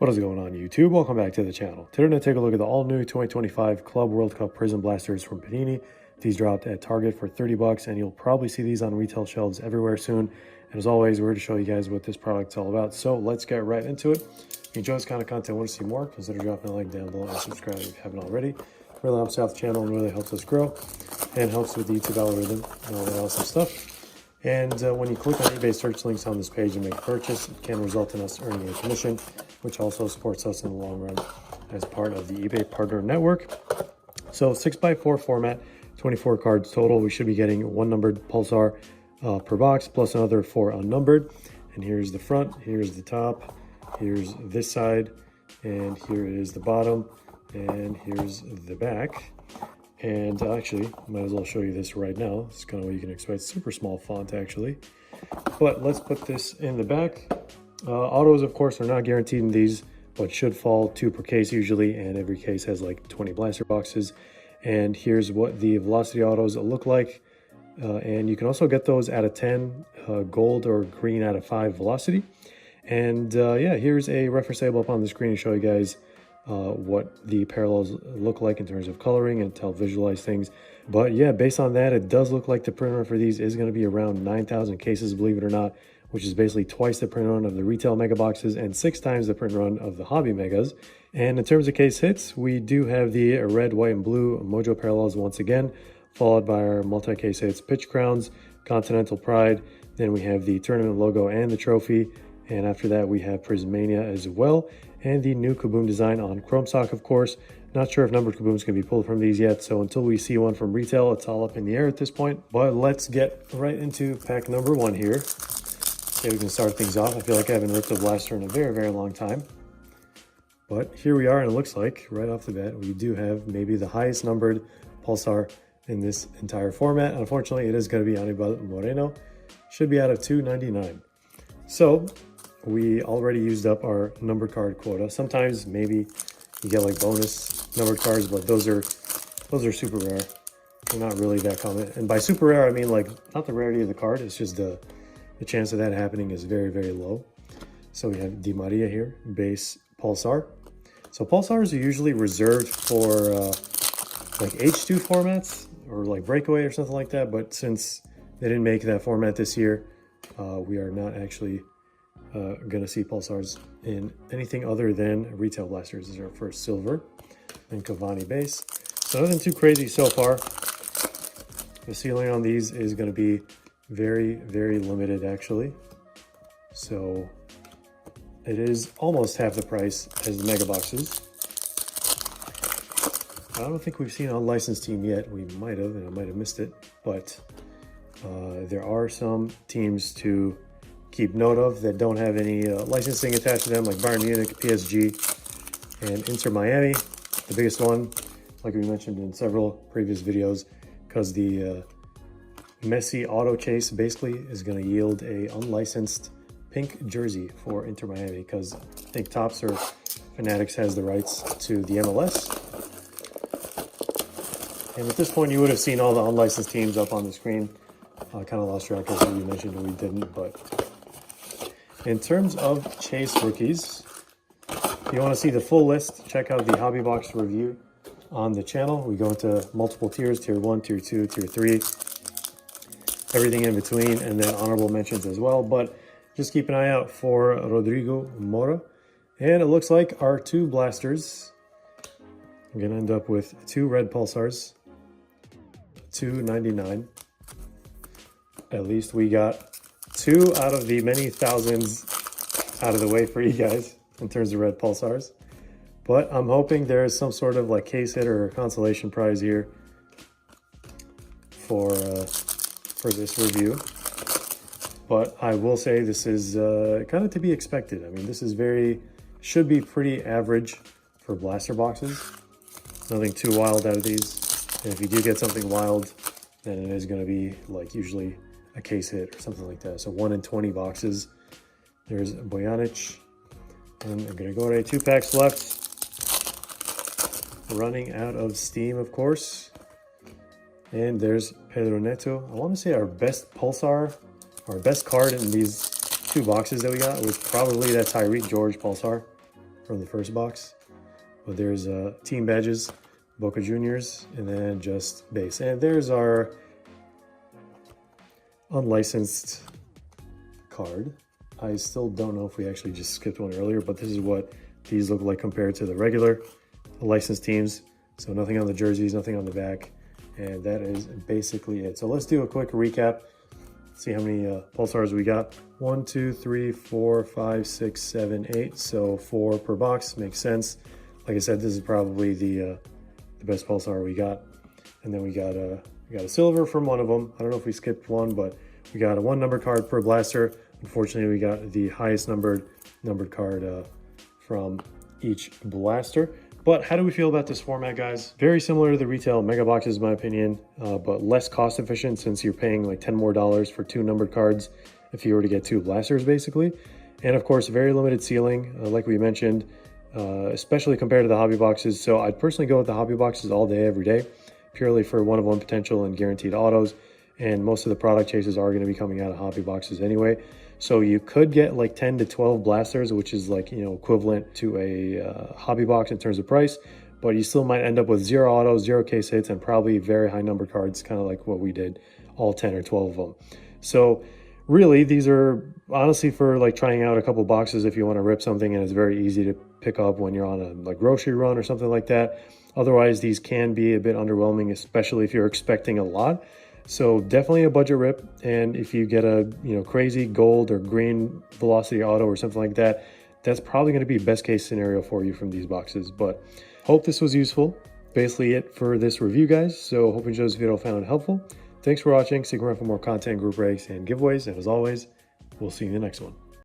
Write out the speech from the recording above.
What is going on, YouTube? Welcome back to the channel. Today we're going to take a look at the all-new 2025 Club World Cup Prizm blasters from Panini. These dropped at Target for 30 bucks, and you'll probably see these on retail shelves everywhere soon. And as always, we're here to show you guys what this product's all about. So let's get right into it. If you enjoy this kind of content and want to see more, consider dropping a like down below and subscribe if you haven't already. It really helps out the channel and really helps us grow and helps with the YouTube algorithm and all that awesome stuff. And when you click on eBay search links on this page and make a purchase, it can result in us earning a commission, which also supports us in the long run as part of the eBay Partner Network. So 6x4 format, 24 cards total. We should be getting one numbered Pulsar per box, plus another 4 unnumbered. And here's the front, here's the top, here's this side, and here is the bottom, and here's the back. And actually, might as well show you this right now. It's kind of what you can expect. Super small font, actually. But let's put this in the back. Autos, of course, are not guaranteed in these, but should fall 2 per case usually, and every case has like 20 blaster boxes. And here's what the velocity autos look like. And you can also get those out of 10, gold or green out of 5 velocity. And yeah, here's a reference table up on the screen to show you guys what the parallels look like in terms of coloring and to help visualize things. But yeah, based on that, it does look like the print run for these is going to be around 9,000 cases, believe it or not, which is basically twice the print run of the retail mega boxes and 6 times the print run of the hobby megas. And in terms of case hits, we do have the red, white, and blue Mojo parallels once again, followed by our multi-case hits Pitch Crowns, Continental Pride. Then we have the tournament logo and the trophy. And after that, we have Prizmania as well, and the new Kaboom design on Chrome Sock, of course. Not sure if numbered Kabooms can be pulled from these yet, so until we see one from retail, it's all up in the air at this point. But let's get right into pack number 1 here. Okay, we can start things off. I feel like I haven't ripped a blaster in a very, very long time. But here we are, and it looks like, right off the bat, we do have maybe the highest numbered Pulsar in this entire format. Unfortunately, it is going to be Anibal Moreno. Should be out of 299. So we already used up our numbered card quota. Sometimes maybe you get like bonus numbered cards, but those are super rare. They're not really that common. And by super rare, I mean like not the rarity of the card. It's just the chance of that happening is very, very low. So we have Di Maria here, base Pulsar. So Pulsars are usually reserved for like H2 formats or like breakaway or something like that. But since they didn't make that format this year, we are not actually gonna see Pulsars in anything other than retail blasters. This is our first silver and Cavani base. So nothing too crazy so far. The ceiling on these is going to be very, very limited actually. So it is almost half the price as the mega boxes. I don't think we've seen an unlicensed team yet. We might have, and I might have missed it, but there are some teams to keep note of that don't have any licensing attached to them, like Bayern Munich, PSG, and Inter Miami, the biggest one, like we mentioned in several previous videos, because the Messi auto chase basically is going to yield a unlicensed pink jersey for Inter Miami, because I think Topps or Fanatics has the rights to the MLS. And at this point, you would have seen all the unlicensed teams up on the screen. I kind of lost track of who you mentioned and we didn't, but in terms of chase rookies, if you want to see the full list, check out the Hobby Box review on the channel. We go into multiple tiers, tier 1, tier 2, tier 3, everything in between, and then honorable mentions as well. But just keep an eye out for Rodrigo Mora. And it looks like our 2 blasters, we're going to end up with 2 red Pulsars, 299. At least we got 2 out of the many thousands out of the way for you guys in terms of red Pulsars. But I'm hoping there's some sort of like case hit or consolation prize here for this review. But I will say this is kind of to be expected. I mean, this is should be pretty average for blaster boxes. Nothing too wild out of these. And if you do get something wild, then it is going to be like usually a case hit or something like that. So 1 in 20 boxes. There's Bojanic. And I'm going to go to 2 packs left. Running out of steam, of course. And there's Pedro Neto. I want to say our best Pulsar, our best card in these 2 boxes that we got was probably that Tyreek George Pulsar from the first box. But there's team badges, Boca Juniors, and then just base. And there's our unlicensed card. I still don't know if we actually just skipped one earlier, but this is what these look like compared to the regular licensed teams. So nothing on the jerseys, nothing on the back, and that is basically it. So let's do a quick recap. See how many pulsars we got. 1, 2, 3, 4, 5, 6, 7, 8. So 4 per box makes sense. Like I said, this is probably the best pulsar we got. And then we got a silver from one of them. I don't know if we skipped one, but we got a 1 number card per blaster. Unfortunately, we got the highest numbered card from each blaster. But how do we feel about this format, guys? Very similar to the retail mega boxes, in my opinion, but less cost efficient since you're paying like $10 more for 2 numbered cards if you were to get 2 blasters, basically. And of course, very limited ceiling, like we mentioned, especially compared to the hobby boxes. So I'd personally go with the hobby boxes all day, every day, purely for 1-of-1 potential and guaranteed autos. And most of the product chases are going to be coming out of hobby boxes anyway. So you could get like 10 to 12 blasters, which is like, you know, equivalent to a hobby box in terms of price, but you still might end up with 0 autos, 0 case hits, and probably very high number cards, kind of like what we did, all 10 or 12 of them. So really, these are honestly for like trying out a couple boxes if you want to rip something, and it's very easy to pick up when you're on a like grocery run or something like that. Otherwise, these can be a bit underwhelming, especially if you're expecting a lot. So definitely a budget rip, and if you get a crazy gold or green velocity auto or something like that, that's probably going to be best case scenario for you from these boxes. But hope this was useful. Basically it for this review, guys. So hope you enjoyed this video, found it helpful. Thanks for watching. Stick around for more content, group breaks, and giveaways. And as always, we'll see you in the next one.